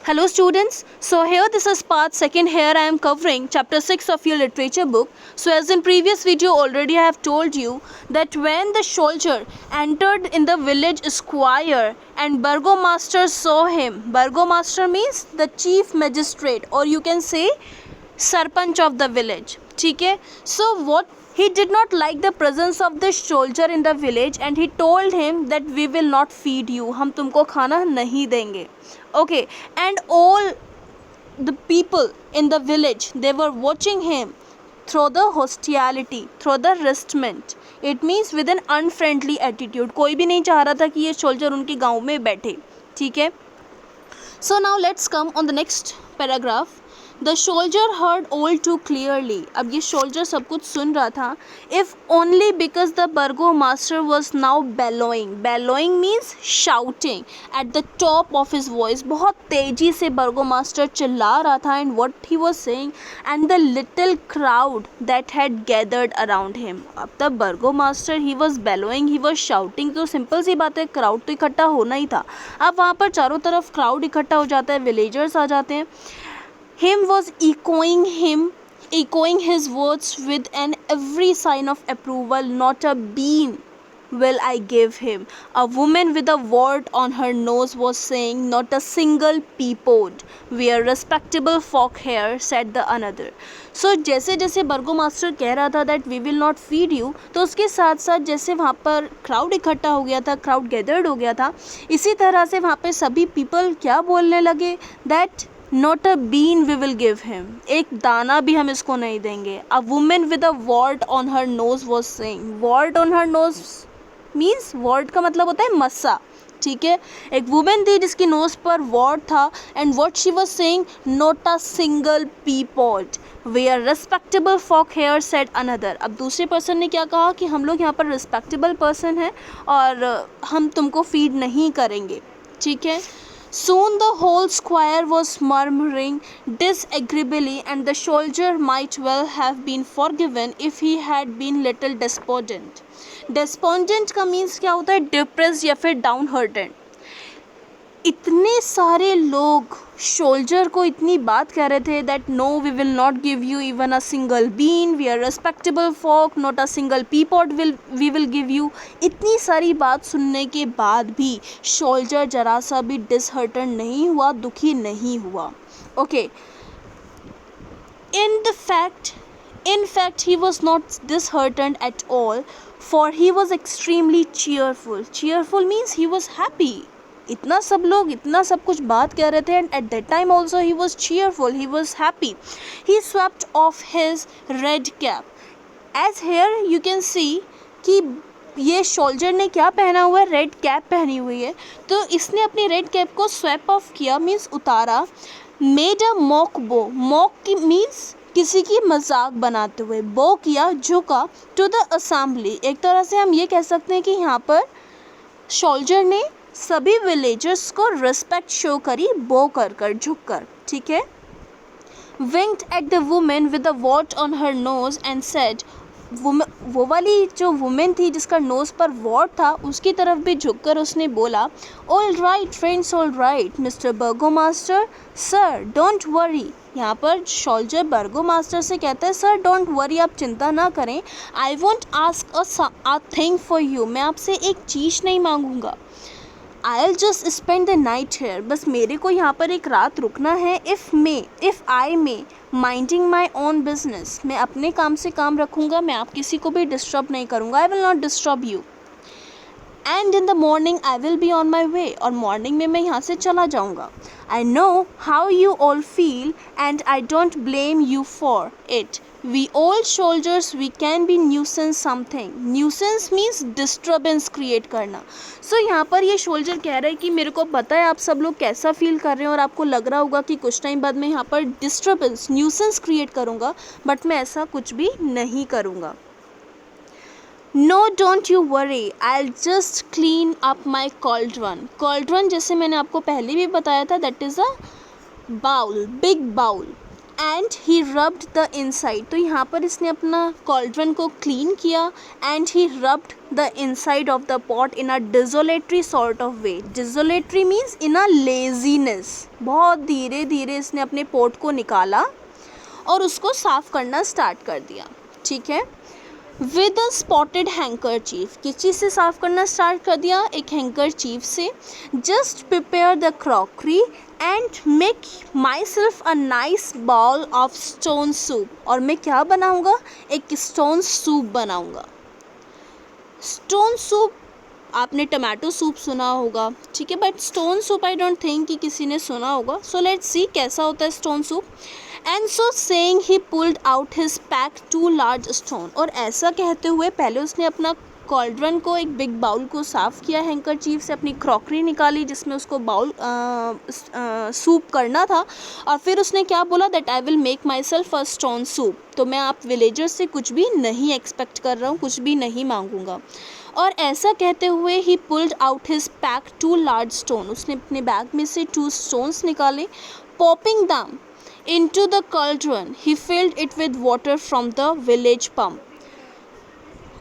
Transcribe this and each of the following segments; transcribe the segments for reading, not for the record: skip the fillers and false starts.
Hello students, so here this is part second. Here I am covering chapter 6 of your literature book. So as in previous video already I have told you that when the soldier entered in the village square and burgomaster saw him, burgomaster means the chief magistrate or you can say sarpanch of the village. ठीक है, so what he did not like the presence of the soldier in the village and he told him that we will not feed you, हम तुमको खाना नहीं देंगे. Okay, and all the people in the village, they were watching him through the hostility, through the resentment. It means with an unfriendly attitude. कोई भी नहीं चाह रहा था कि ये soldier उनके गांव में बैठे. ठीक है, so now let's come on the next paragraph. The soldier heard all too clearly. अब ये soldier सब कुछ सुन रहा था. If only because the burgomaster was now bellowing. Bellowing means shouting at the top of his voice. बहुत तेजी से burgomaster चिल्ला रहा था and what he was saying and the little crowd that had gathered around him. अब तब burgomaster he was bellowing, he was shouting. तो simple सी बात है, crowd तो इकट्ठा होना ही था. अब वहाँ पर चारों तरफ crowd इकट्ठा हो जाता है, villagers आ जाते हैं. Him was echoing his words with an every sign of approval. Not a bean will I give him. A woman with a wart on her nose was saying, not a single pea pod. We are respectable folk here, said the another. So जैसे जैसे burgomaster कह रहा था that we will not feed you, तो उसके साथ साथ जैसे वहाँ पर crowd इकट्ठा हो गया था, crowd gathered हो गया था, इसी तरह से वहाँ पे सभी people क्या बोलने लगे that Not a bean we will give him. एक दाना भी हम इसको नहीं देंगे. A woman with a wart on her nose was saying. Wart on her nose means wart का मतलब होता है मस्सा. ठीक है, एक वुमेन थी जिसकी नोज पर वॉर्ड था and what she was saying not a single pea pot. We are respectable folk here said another. अब दूसरे पर्सन ने क्या कहा कि हम लोग यहाँ पर रिस्पेक्टेबल पर्सन हैं और हम तुमको फीड नहीं करेंगे. ठीक है. Soon the whole square was murmuring disagreeably and the soldier might well have been forgiven if he had been little despondent. Despondent का means क्या होता है? Depressed या फिर downhearted. इतने सारे लोग सोल्जर को इतनी बात कह रहे थे that no we will not give you even a single bean, we are respectable folk, not a single pea pot we will give you. इतनी सारी बात सुनने के बाद भी सोल्जर जरा सा भी डिसहर्टन नहीं हुआ, दुखी नहीं हुआ. Okay, in fact he was not disheartened at all for he was extremely cheerful means he was happy. इतना सब लोग इतना सब कुछ बात कर रहे थे and at that time also he was cheerful, he was happy. He swept off his red cap. As here you can see कि ये सोल्जर ने क्या पहना हुआ है, रेड कैप पहनी हुई है. तो इसने अपनी रेड कैप को स्वेप ऑफ किया मीन्स उतारा. Made a mock bow. Mock की मीन्स किसी की मजाक बनाते हुए. बो किया, झुका. To the assembly. एक तरह से हम ये कह सकते हैं कि यहाँ पर सोल्जर ने सभी विलेजर्स को रिस्पेक्ट शो करी, बो कर झुक कर. ठीक है. Winked at the women with the wart on her nose and said. वो वाली जो वुमेन थी जिसका नोज पर वॉट था उसकी तरफ भी झुककर उसने बोला, all right friends, all right mister burgomaster, sir don't worry. यहाँ पर सोल्जर बर्गोमास्टर से कहता है सर डोंट वरी, आप चिंता ना करें. I won't ask a thing for you. मैं आपसे एक चीज़ नहीं मांगूंगा. I'll just spend the night here. बस मेरे को यहाँ पर एक रात रुकना है. If I may, minding my own business. मैं अपने काम से काम रखूँगा, मैं आप किसी को भी डिस्टर्ब नहीं करूँगा. I will not disturb you. And in the morning I will be on my way. और मॉर्निंग में मैं यहाँ से चला जाऊँगा. I know how you all feel and I don't blame you for it. We all soldiers, we can be nuisance something. Nuisance means disturbance create करना. So यहाँ पर ये soldier कह रहा है कि मेरे को पता है आप सब लोग कैसा फील कर रहे हैं और आपको लग रहा होगा कि कुछ टाइम बाद मैं यहाँ पर disturbance, nuisance create करूँगा, बट मैं ऐसा कुछ भी नहीं करूँगा. No, don't you worry. I'll just clean up my cauldron. Cauldron जैसे मैंने आपको पहले भी बताया था that is a bowl, big bowl. And he rubbed the inside, तो यहाँ पर इसने अपना कॉल्ड्रन को क्लीन किया and he rubbed the inside of the pot in a desultory sort of way. Desultory means in a laziness, बहुत धीरे धीरे इसने अपने पॉट को निकाला और उसको साफ करना स्टार्ट कर दिया। ठीक है, विद अ स्पॉटेड हैंकरचीफ, किस चीज़ से साफ करना स्टार्ट कर दिया, एक हैंकरचीफ से। Just prepare the crockery and make myself a nice bowl of stone soup, और मैं क्या बनाऊंगा, एक स्टोन सूप बनाऊंगा। स्टोन सूप, आपने टमाटो सूप सुना होगा, ठीक है, but stone soup I don't think कि किसी ने सुना होगा। सो लेट्स सी कैसा होता है stone soup. And so saying he pulled out his pack 2 large stone, और ऐसा कहते हुए पहले उसने अपना कॉल्ड्रन को, एक बिग बाउल को साफ़ किया हैंकरचीफ से, अपनी क्रॉकरी निकाली जिसमें उसको बाउल सूप करना था, और फिर उसने क्या बोला, that I will make myself a stone soup. तो मैं आप विलेजर्स से कुछ भी नहीं एक्सपेक्ट कर रहा हूँ, कुछ भी नहीं मांगूंगा। और ऐसा कहते हुए ही pulled out his pack 2 large stone, उसने अपने बैग में से 2 स्टोन्स निकाले। पॉपिंग दम into the cauldron he filled it with water from the village pump,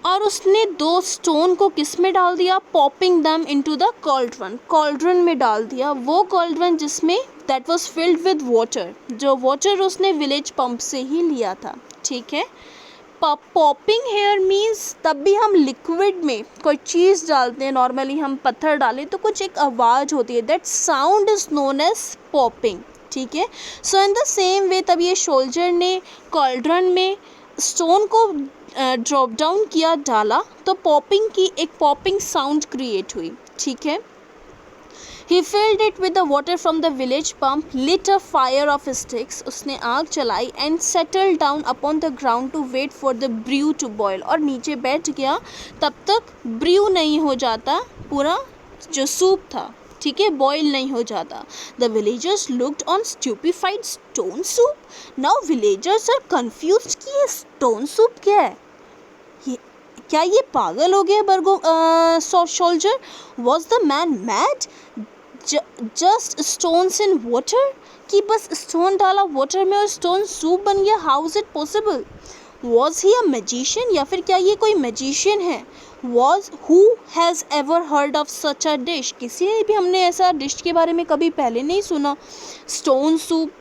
और उसने 2 स्टोन को किस में डाल दिया, पॉपिंग दम इनटू द कॉल्ड्रन, कॉल्ड्रन में डाल दिया, वो कॉल्ड्रन जिसमें that was filled with water, जो वाटर उसने विलेज पंप से ही लिया था। ठीक है, पॉपिंग हेयर मीन्स तब भी हम लिक्विड में कोई चीज़ डालते हैं, नॉर्मली हम पत्थर डालें तो कुछ एक आवाज़ होती है, that sound is known as popping. ठीक है, सो इन द सेम वे तब ये सोल्जर ने कॉल्ड्रन में स्टोन को ड्रॉप डाउन किया, डाला, तो पॉपिंग की एक पॉपिंग साउंड क्रिएट हुई। ठीक है, he filled it with the water from the village pump, lit a fire of sticks, उसने आग चलाई, and settle down upon the ground to wait for the brew to boil, और नीचे बैठ गया तब तक ब्रू नहीं हो जाता, पूरा जो सूप था, ठीक है, बॉयल नहीं हो जाता। The villagers looked on stupefied, stone soup, now villagers are confused कि ये स्टोन सूप क्या है, क्या ये पागल हो गया Virgo soldier, was the man mad, just stones in water, कि बस स्टोन डाला वाटर में और स्टोन सूप बन गया, how is it possible, was he a magician, या फिर क्या ये कोई मैजिशियन है, was who has ever heard of such a dish, किसी भी हमने ऐसा डिश के बारे में कभी पहले नहीं सुना, stone soup,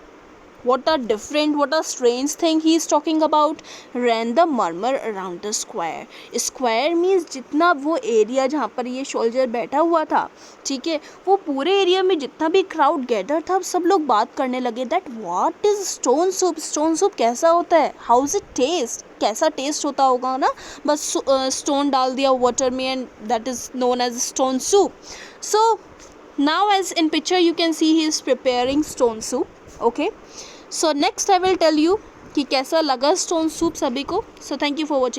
what a different, what a strange thing he is talking about, ran the murmur around the square, square means जितना वो एरिया जहाँ पर ये सोल्जर बैठा हुआ था, ठीक है, वो पूरे एरिया में जितना भी क्राउड गैदर था, सब लोग बात करने लगे, that what is stone soup, stone soup कैसा होता है, हाउ इज इट टेस्ट, कैसा टेस्ट होता होगा ना, बस स्टोन डाल दिया वाटर में and that is known as stone soup. So now as in picture you can see he is preparing stone soup. Okay, so next I will tell you कि कैसा लगा स्टोन सूप सभी को। So thank you for watching.